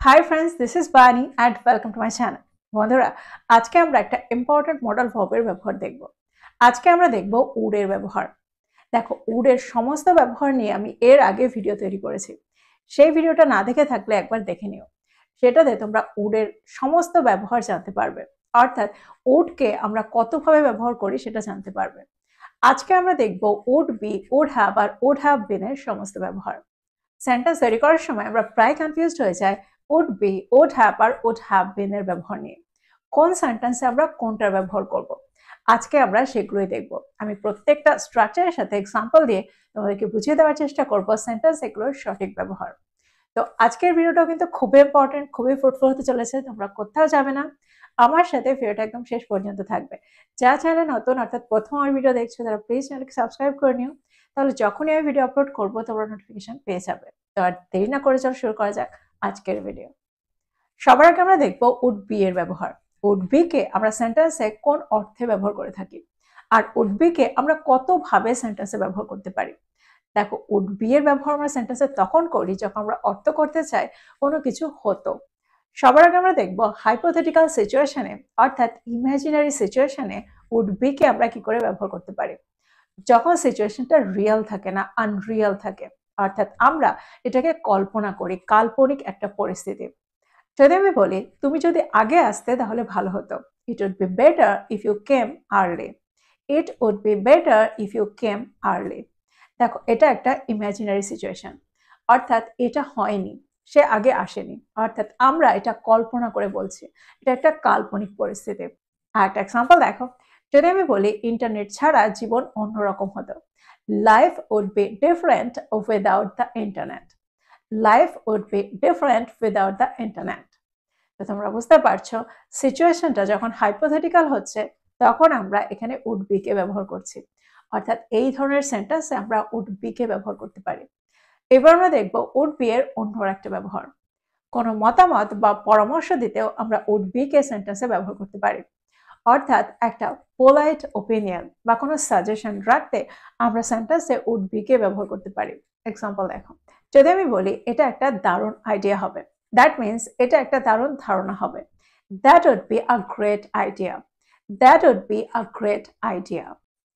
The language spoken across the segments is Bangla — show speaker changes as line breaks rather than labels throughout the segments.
Hi friends, this is Bani and welcome to my channel. বন্ধুরা, আজকে আমরা একটা ইম্পর্টেন্ট মডেল ভার্বের ব্যবহার দেখব। আজকে আমরা দেখব উড এর ব্যবহার। দেখো, উড এর সমস্ত ব্যবহার নিয়ে আমি এর আগে ভিডিও তৈরি করেছি। সেই ভিডিওটা না দেখে থাকলে একবার দেখে নিও। সেটাতে তোমরা উড এর সমস্ত ব্যবহার জানতে পারবে। অর্থাৎ উডকে আমরা কতভাবে ব্যবহার করি সেটা জানতে পারবে। আজকে আমরা দেখব উড বি, উড হ্যাভ আর উড হ্যাভ বিন এর সমস্ত ব্যবহার। সেন্টেন্স তৈরি করার সময় আমরা প্রায় কনফিউজড হয়ে যাই would be, would have R would have been এর ব্যবহার নিয়ে। কোন সেন্টেন্সে আমরা কোনটার ব্যবহার করব। আজকে আমরা সেগুলোই দেখব। আমি প্রত্যেকটা স্ট্রাকচারের সাথে এক্সাম্পল দিয়ে তোমাদেরকে বুঝিয়ে দেওয়ার চেষ্টা করব সেন্টেন্স এগুলোর সঠিক ব্যবহার। তো আজকের ভিডিওটাও কিন্তু খুবই ইম্পর্টেন্ট, খুবই ফ্রুটফুল হতে চলেছে। তোমরা কোথাও যাবে না, আমার সাথে ভিডিওটা একদম শেষ পর্যন্ত থাকবে। যা চ্যানেলে নতুন অর্থাৎ প্রথম আমার ভিডিও দেখছো তারা প্লিজ চ্যানেলকে সাবস্ক্রাইব করে নিও, তাহলে যখনই আমি ভিডিও আপলোড করবো তোমরা নোটিফিকেশন পেয়ে যাবে। তো আর দেরি না করে চলো শুরু করা যাক আজকের ভিডিও। সবার আগে আমরা দেখব উড বি এর ব্যবহার। উড বি কে আমরা সেন্টেন্সে কোন অর্থে ব্যবহার করে থাকি আর উড বি কে আমরা কতভাবে সেন্টেন্সে ব্যবহার করতে পারি। দেখো, উড বি এর ব্যবহার আমরা সেন্টেন্সে তখন করি যখন আমরা অর্থ করতে চাই কোনো কিছু হতো। সবার আগে আমরা দেখব হাইপোথেটিক্যাল সিচুয়েশনে অর্থাৎ ইমাজিনারি সিচুয়েশনে উড বি কে আমরা কি করে ব্যবহার করতে পারি। যখন সিচুয়েশনটা রিয়েল থাকে না, আনরিয়েল থাকে, অর্থাৎ আমরা এটাকে কল্পনা করি, কাল্পনিক একটা পরিস্থিতি। যদি আমি বলি তুমি যদি আগে আসতে তাহলে ভালো হতো, it would be better if you came early. It would be better if you came early. দেখো, এটা একটা ইমাজিনারি সিচুয়েশন, অর্থাৎ এটা হয়নি, সে আগে আসেনি, অর্থাৎ আমরা এটা কল্পনা করে বলছি, এটা একটা কাল্পনিক পরিস্থিতি। আর একটা এক্সাম্পল দেখো, যদি আমি বলি ইন্টারনেট ছাড়া জীবন অন্যরকম হতো, life would be different without the internet. Life would be different without the internet. তো তোমরা বুঝতে পারছো সিচুয়েশনটা যখন হাইপোথেটিক্যাল হচ্ছে তখন আমরা এখানে উড বি কে ব্যবহার করছি, অর্থাৎ এই ধরনের সেন্টেন্সে আমরা উড বি কে ব্যবহার করতে পারি। এবার আমরা দেখবো উড বি এর অন্য একটা ব্যবহার। কোনো মতামত বা পরামর্শ দিতেও আমরা উড বি কে সেন্টেন্সে ব্যবহার করতে পারি, অর্থাৎ একটা পোলাইট ওপিনিয়ন বা কোনো সাজেশন রাখতে আমরা সেন্টেন্সে উড বি কে ব্যবহার করতে পারি। এক্সাম্পল দেখো, যদি আমি বলি এটা একটা দারুণ আইডিয়া হবে, দ্যাট মিনস এটা একটা দারুণ ধারণা হবে। That would be a great idea. That would be a great idea.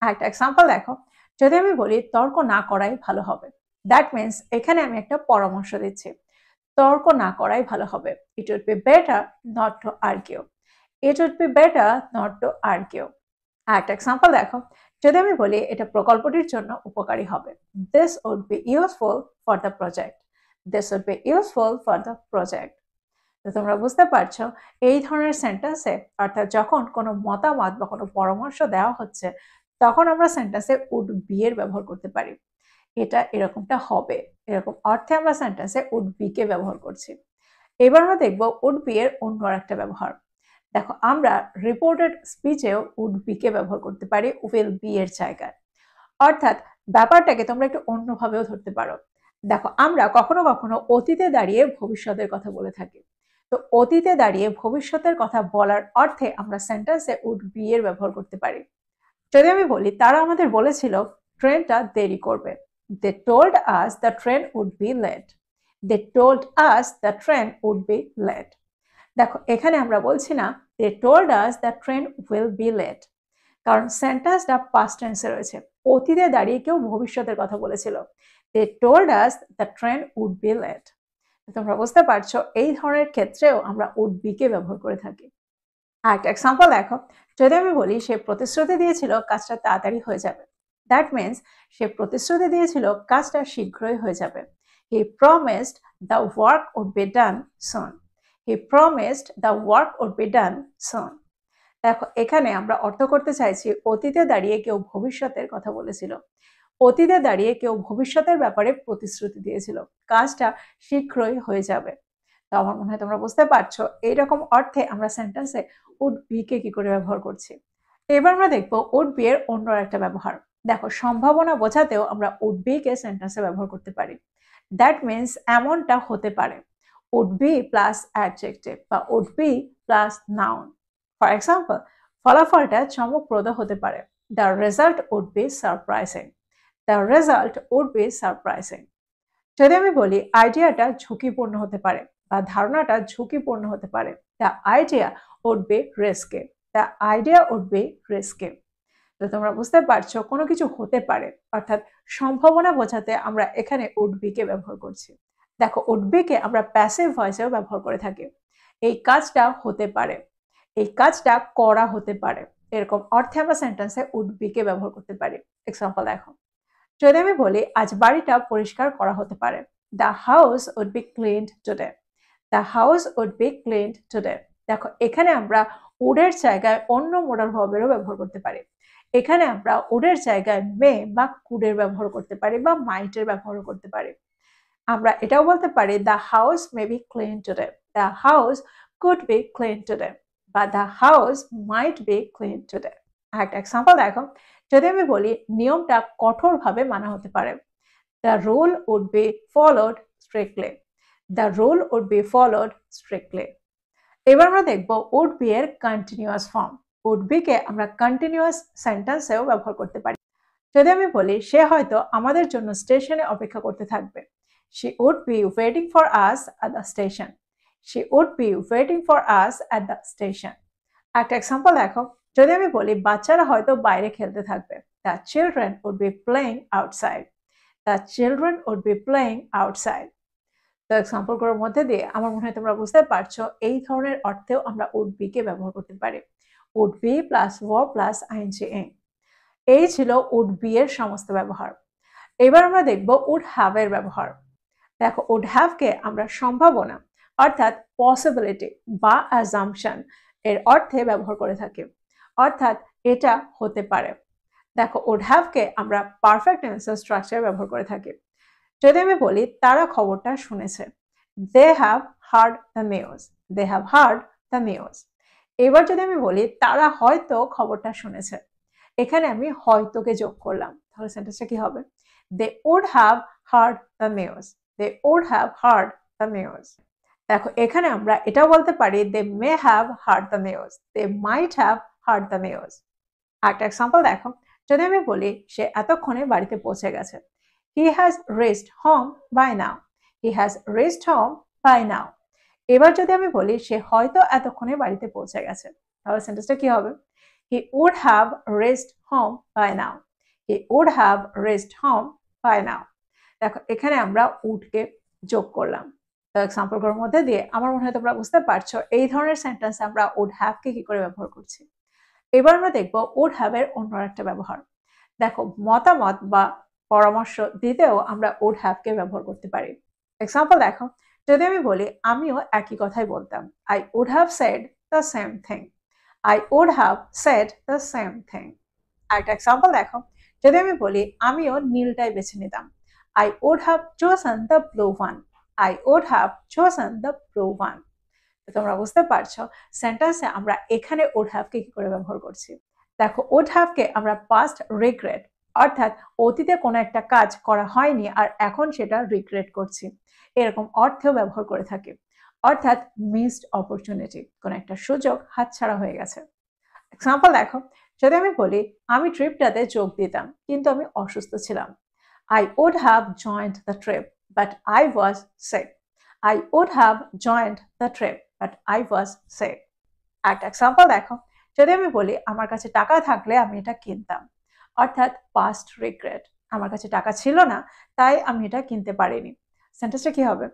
একটা এক্সাম্পল দেখো, যদি আমি বলি তর্ক না করাই ভালো হবে, দ্যাট মিনস এখানে আমি একটা পরামর্শ দিচ্ছি, তর্ক না করাই ভালো হবে। It would be better not to argue. It would be better not to argue. একটা এক্সাম্পল দেখো, যদি আমি বলি এটা প্রকল্পটির জন্য উপকারী হবে, this would be useful for the project. This would be useful for the project. তো তোমরা বুঝতে পারছো এই ধরনের সেন্টেন্সে অর্থাৎ যখন কোনো মতামত বা কোনো পরামর্শ দেওয়া হচ্ছে তখন আমরা সেন্টেন্সে উড বি এর ব্যবহার করতে পারি। এটা এরকমটা হবে, এরকম অর্থে আমরা সেন্টেন্সে উড বি কে ব্যবহার করছি। এবার আমরা দেখবো উড বি এর অন্য একটা ব্যবহার। দেখো, আমরা রিপোর্টেড স্পিচেও উড বি কে ব্যবহার করতে পারি উইল বি এর জায়গায়, অর্থাৎ ব্যাপারটাকে তোমরা একটু অন্যভাবেও ধরতে পারো। দেখো, আমরা কখনো কখনো অতীতে দাঁড়িয়ে ভবিষ্যতের কথা বলে থাকি। তো অতীতে দাঁড়িয়ে ভবিষ্যতের কথা বলার অর্থে আমরা সেন্টেন্সে উড বি এর ব্যবহার করতে পারি। যদি আমি বলি তারা আমাদের বলেছিল ট্রেনটা দেরি করবে, they told us the train would be late. They told us the train would be late. দেখো, এখানে আমরা বলছি না they told us the train will be late, কারণ সেন্টেন্সটা পাস্ট টেন্সে রয়েছে, অতীতে দাঁড়িয়ে কেউ ভবিষ্যতের কথা বলেছিল, they told us the train would be late. তোমরা বুঝতে পারছো এই ধরনের ক্ষেত্রেও আমরা উড বি কে ব্যবহার করে থাকি। আর একটা এক্সাম্পল দেখো, যদি আমি বলি সে প্রতিশ্রুতি দিয়েছিল কাজটা তাড়াতাড়ি হয়ে যাবে, দ্যাট মিনস সে প্রতিশ্রুতি দিয়েছিল কাজটা শীঘ্রই হয়ে যাবে। He promised the work would be done soon. He promised the work would be done soon. দেখো, এখানে আমরা অর্থ করতে চাইছি অতীতে দাঁড়িয়ে কেউ ভবিষ্যতের কথা বলেছিল, অতীতে দাঁড়িয়ে কেউ ভবিষ্যতের ব্যাপারে প্রতিশ্রুতি দিয়েছিল কাজটা শীঘ্রই হয়ে যাবে। তো আমার মনে হয় তোমরা বুঝতে পারছো এইরকম অর্থে আমরা সেন্টেন্সে উড বি কে কি করে ব্যবহার করছি। এবার আমরা দেখবো উড বি এর অন্য একটা ব্যবহার। দেখো, সম্ভাবনা বোঝাতেও আমরা উড বি কে সেন্টেন্সে ব্যবহার করতে পারি, দ্যাট মিনস এমনটা হতে পারে, উড বি প্লাস অ্যাডজেক্টিভ বা would be plus noun. For example, ফলাফলটা চমকপ্রদ হতে পারে, the result would be surprising. The result would be surprising. যদি আমি বলি আইডিয়াটা ঝুঁকিপূর্ণ হতে পারে, বা ধারণাটা ঝুঁকিপূর্ণ হতে পারে। The idea would be risky. The idea would be risky. তো তোমরা বুঝতে পারছো কোনো কিছু হতে পারে, অর্থাৎ সম্ভাবনা বোঝাতে আমরা এখানে উড বি কে ব্যবহার করছি। দেখো উড বি কে আমরা প্যাসিভ ভয়েসেও ব্যবহার করে থাকি। এই কাজটা হতে পারে, এই কাজটা করা হতে পারে, এরকম অর্থে আমরা সেন্টেন্সে উড বি কে ব্যবহার করতে পারি। এক্সাম্পল দেখো, যদি আমি বলি আজ বাড়িটা পরিষ্কার করা হতে পারে, the house would be cleaned today. The house would be cleaned today. দেখো এখানে আমরা উডের জায়গায় অন্য মোডাল ভার্বেরও ব্যবহার করতে পারি। এখানে আমরা উডের জায়গায় মে বা কুডের ব্যবহার করতে পারি বা মাইটের ব্যবহার করতে পারি। আমরা এটাও বলতে পারি the house may be clean today, the house could be clean today, বা the house might be clean today. একটা এক্সাম্পল দেখো, যদি আমি বলি নিয়মটা কঠোরভাবে মানা হতে পারে, the rule would be followed strictly. The rule would be followed strictly. এবার আমরা দেখবো উড বি এর কন্টিনিউয়াস ফর্ম। উড বি কে আমরা কন্টিনিউয়াস সেন্টেন্সেও ব্যবহার করতে পারি। যদি আমি বলি সে হয়তো আমাদের জন্য স্টেশনে অপেক্ষা করতে থাকবে, she would be waiting for us at the station. she would be waiting for us at the station. একটা এক্সাম্পল দেখো, যদি আমি বলি বাচ্চারা হয়তো বাইরে খেলতে থাকবে, the children would be playing outside. the children would be playing outside. তো এক্সাম্পলগুলোর মধ্যে দিয়ে আমার মনে হয় তোমরা বুঝতে পারছো এই ধরনের অর্থেও আমরা would be কে ব্যবহার করতে পারি। would be plus verb plus ing। এই ছিল would be এর সমস্ত ব্যবহার। এবার আমরা দেখব would have এর ব্যবহার। দেখো would have কে আমরা সম্ভাবনা অর্থাৎ পসিবিলিটি বা অ্যাজাম্পশন এর অর্থে ব্যবহার করে থাকি, অর্থাৎ এটা হতে পারে। দেখো would have কে আমরা পারফেক্ট অ্যান্সার স্ট্রাকচারে ব্যবহার করে থাকি। যদি আমি বলি তারা খবরটা শুনেছে, they have heard the news. They have heard the news. এবার যদি আমি বলি তারা হয়তো খবরটা শুনেছে, এখানে আমি হয়তোকে যোগ করলাম, তাহলে সেন্টেন্সটা কি হবে? They would have heard the news. They would have heard the news. দেখো এখানে আমরা এটাও বলতে পারি they may have heard the news. They might have heard the news. একটা এক্সাম্পল দেখো, যদি আমি বলি সে এতক্ষণে বাড়িতে পৌঁছে গেছে, he has reached home by now. He has reached home by now. এবার যদি আমি বলি সে হয়তো এতক্ষণে বাড়িতে পৌঁছে গেছে, তাহলে সেন্টেন্সটা কি হবে? He would have reached home by now. He would have reached home by now. দেখো এখানে আমরা would কে যোগ করলাম। তো এক্সাম্পলগুলোর মধ্যে দিয়ে আমার মনে হয় তোমরা বুঝতে পারছো এই ধরনের সেন্টেন্স আমরা would have কে কি করে ব্যবহার করছি। এবার আমরা দেখব would have এর অন্য একটা ব্যবহার। দেখো মতামত বা পরামর্শ দিতেও আমরা would have কে ব্যবহার করতে পারি। এক্সাম্পল দেখো, যদি আমি বলি আমিও একই কথাই বলতাম, I would have said the same thing. I would have said the same thing. একটা এক্সাম্পল দেখো, যদি আমি বলি আমিও নীলটাই বেছে নিতাম, I would have chosen the blue one. I would have chosen the blue one. তোমরা বুঝতে পারছো সেন্টেন্সে আমরা এখানে would have কে কি করে ব্যবহার করছি। দেখো would have কে আমরা past regret অর্থাৎ অতীতে কোনো একটা কাজ করা হয়নি আর এখন সেটা রিগ্রেট করছি, এরকম অর্থেও ব্যবহার করে থাকি, অর্থাৎ মিসড অপরচুনিটি, কোনো একটা সুযোগ হাতছাড়া হয়ে গেছে। এক্সাম্পল দেখো, যদি আমি বলি আমি ট্রিপটাতে যোগ দিতাম কিন্তু আমি অসুস্থ ছিলাম, I would have joined the trip but I was sick. I would have joined the trip but I was sick. একটা এক্সাম্পল দেখো, যদি আমি বলি আমার কাছে টাকা থাকলে আমি এটা কিনতাম, অর্থাৎ পাস্ট রিগ্রেট, আমার কাছে টাকা ছিল না তাই আমি এটা কিনতে পারিনি। সেন্টেন্সটা কি হবে?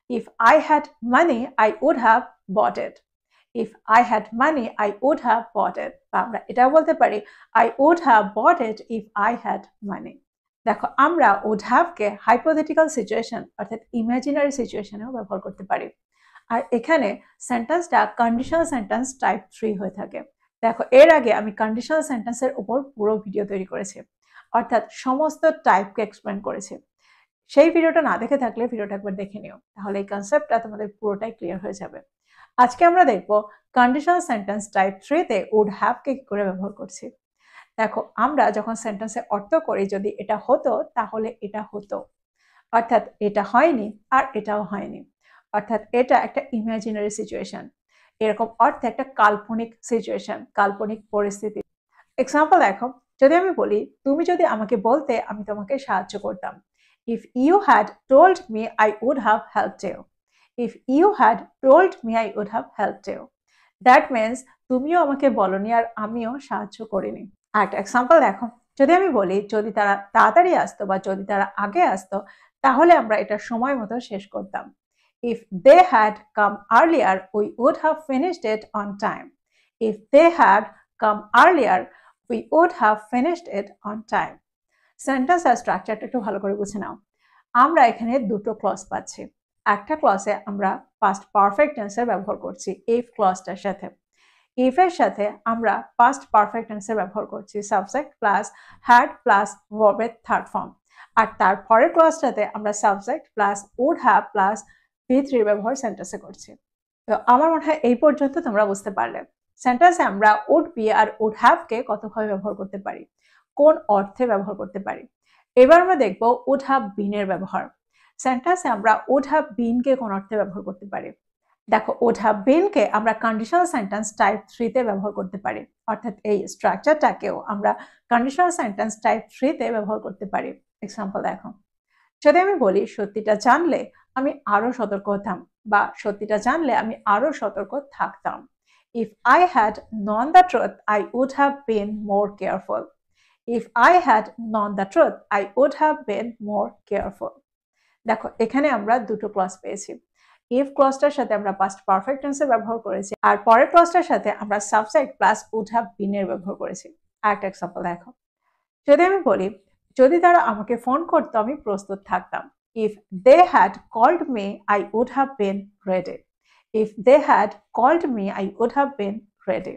If I had money I would have bought it. If I had money I would have bought it. বা আমরা এটাও বলতে পারি I would have bought it if I had money. দেখো আমরা would have K hypothetical situation অর্থাৎ ইমাজিনারি সিচুয়েশনেও ব্যবহার করতে পারি। আর এখানে সেন্টেন্সটা কন্ডিশনাল সেন্টেন্স টাইপ 3 হয়ে থাকে। দেখো এর আগে আমি কন্ডিশনাল সেন্টেন্সের উপর পুরো ভিডিও তৈরি করেছি, অর্থাৎ সমস্ত টাইপকে এক্সপ্লেন করেছি। সেই ভিডিওটা না দেখে থাকলে ভিডিওটা একবার দেখে নিও, তাহলে এই কনসেপ্টটা তোমাদের পুরোটাই ক্লিয়ার হয়ে যাবে। আজকে আমরা দেখব কন্ডিশনাল সেন্টেন্স টাইপ 3 তে উড হ্যাভ কে কি করে ব্যবহার করছি। দেখো আমরা যখন সেন্টেন্সে অর্থ করি যদি এটা হতো তাহলে এটা হতো, অর্থাৎ এটা হয়নি আর এটাও হয়নি, অর্থাৎ এটা একটা ইমাজিনারি সিচুয়েশন, এরকম অর্থে একটা কাল্পনিক সিচুয়েশন, কাল্পনিক পরিস্থিতি। এক্সাম্পল দেখো, যদি আমি বলি তুমি যদি আমাকে বলতে আমি তোমাকে সাহায্য করতাম, If you had told me I would have helped you. if you had told me I would have helped you. That means তুমিও আমাকে বলনি আর আমিও সাহায্য করিনি। একটা এক্সাম্পল দেখো, যদি আমি বলি যদি তারা তাড়াতাড়ি আসতো বা যদি তারা আগে আসতো তাহলে আমরা এটা সময় মতো শেষ করতাম। If they had come earlier, we would have finished it on time. If they had come earlier, we would have finished it on time. Sentence আর স্ট্রাকচারটা একটু ভালো করে বুঝে নাও। আমরা এখানে দুটো ক্লজ পাচ্ছি। একটা ক্লজে আমরা পাস্ট পারফেক্ট টেন্সের ব্যবহার করছি ইফ ক্লজটার সাথে। ইফ এর সাথে আমরা পাস্ট পারফেক্ট টেন্সের ব্যবহার করছি সাবজেক্ট প্লাস হ্যাড প্লাস ভার্বের থার্ড ফর্ম। আর তার পরের ক্লজটাতে আমরা subject plus would have plus V3 ব্যবহার সেন্টেন্সে করছি। তো আমার মনে হয় এই পর্যন্ত তোমরা বুঝতে পারলে সেন্টেন্সে আমরা উড বি আর উড হ্যাভ কে কতভাবে ব্যবহার করতে পারি, কোন অর্থে ব্যবহার করতে পারি। এবার আমরা দেখব উড হ্যাভ বিন এর ব্যবহার। সেন্টেন্সে আমরা উড হ্যাভ বিন কে কোন অর্থে ব্যবহার করতে পারি। দেখো উড হ্যাভ বিন কে আমরা কন্ডিশনাল সেন্টেন্স টাইপ 3 তে ব্যবহার করতে পারি, অর্থাৎ এই স্ট্রাকচারটাকেও আমরা কন্ডিশনাল সেন্টেন্স টাইপ 3 তে ব্যবহার করতে পারি। এক্সাম্পল দেখো, যদি আমি বলি সত্যিটা জানলে আমি আরো সতর্ক হতাম বা সত্যিটা জানলে আমি আরো সতর্ক থাকতাম। If I had known the truth, I would have been more careful. If I had known the truth, I would have been more careful. দেখো এখানে আমরা দুটো ক্লজ পেয়েছি। ইফ ক্লজটার সাথে আমরা পাস্ট পারফেক্ট টেন্সের ব্যবহার করেছি আর পরের ক্লজটার সাথে আমরা subject plus would have been এর ব্যবহার করেছি। আরেকটা এক্সাম্পল দেখো, যদি আমি বলি যদি তারা আমাকে ফোন করতো আমি প্রস্তুত থাকতাম। If they had called me, I would have been ready. If they had called me, I would have been ready.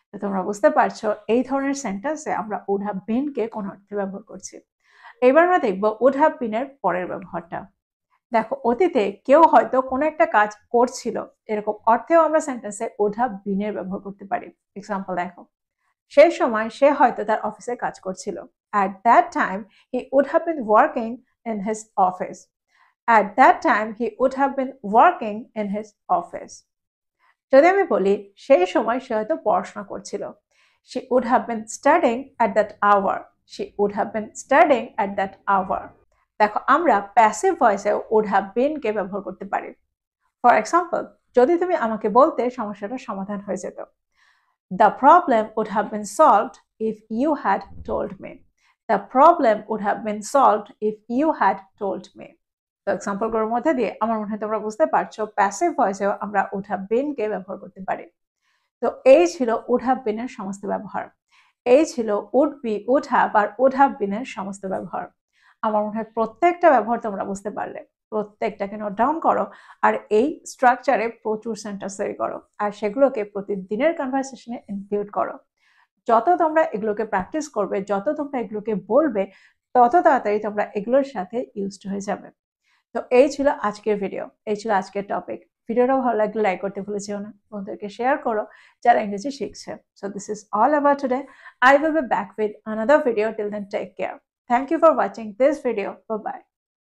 তো তোমরা বুঝতে পারছো এই ধরনের সেন্টেন্সে আমরা would have been কে কোন অর্থে ব্যবহার করছি। এবার আমরা দেখব would have been এর পরের ব্যবহারটা। দেখো অতীতে কেউ হয়তো কোনো একটা কাজ করছিল, এরকম অর্থেও আমরা সেন্টেন্সে would have been এর ব্যবহার করতে পারি। এক্সাম্পল দেখো, সেই সময় সে হয়তো তার অফিসে কাজ করছিল। At that time, he would have been working in his office. At that time, he would have been working in his office. যদি আমি বলি সেই সময় সে হয়তো পড়াশোনা করছিল। She would have been studying at that hour. She would have been studying at that hour. দেখো আমরা প্যাসিভ ভয়েসে would have been কে ব্যবহার করতে পারি। ফর এক্সাম্পল, যদি তুমি আমাকে বলতে সমস্যাটা সমাধান হয়ে যেত। The problem would have been solved if you had told me. The problem would have been solved if you had told me. তো এক্সাম্পল গুলোর মধ্যে দিয়ে আমার মনে হয় তোমরা বুঝতে পারছো প্যাসিভ ভয়েসেও আমরা would have been কে ব্যবহার করতে পারি। তো এই ছিল would have been এর সমস্ত ব্যবহার। এই ছিল would be, would have R would have been এর সমস্ত ব্যবহার। আমার মনে হয় প্রত্যেকটা ব্যবহার তোমরা বুঝতে পারলে। প্রত্যেকটাকে নোট ডাউন করো আর এই স্ট্রাকচারে প্রচুর সেন্টেন্স তৈরি করো আর সেগুলোকে প্রতিদিনের কনভারসেশনে ইনক্লুড করো। যত তোমরা এগুলোকে প্র্যাকটিস করবে, যত তোমরা এগুলোকে বলবে, তত তাড়াতাড়ি তোমরা এগুলোর সাথে ইউজড হয়ে যাবে। তো এই ছিল আজকের ভিডিও, এই ছিল আজকের টপিক। ভিডিওটা ভালো লাগলে লাইক করতে ভুলে যেও না, বন্ধুদেরকে শেয়ার করো যারা ইংরেজি শিখছে। So this is all about today. I will be back with another video. Till then, take care. Thank you for watching this video. Bye bye.